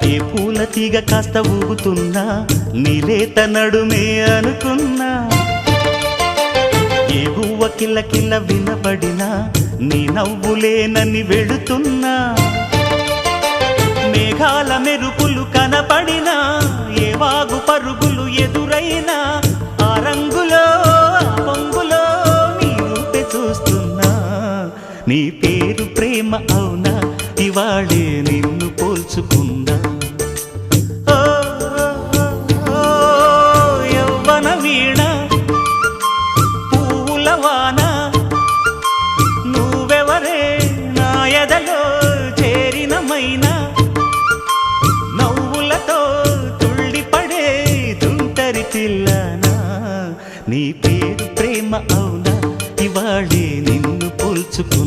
ఏ పూల తీగ కాస్త ఊగుతున్నా నీలేత నడుమే అనుకున్నా, ఏ గువ్వ కిల్ల కిల్ల వినబడినా నీ నవ్వులేనని వెళుతున్నా, మేఘాల మెరుపులు కనపడినా ఏ వాగు పరుగులు ఎదురైనా ఆ రంగులో ఆ పొంగులో నీ రూపే చూస్తున్నా. నీ పేరు ప్రేమ అవునా, ఇవాళే నిన్ను పోల్చుకున్నా. యవ్వన వీణ పూల వాన నువ్వెవరే నా ఎదలో చేరిన మైనా, నవ్వులతో తుళ్ళిపడే తుంటరి పిల్లనా. నీ పేరు ప్రేమ అవునా, ఇవాళే నిన్ను పోల్చుకున్నా.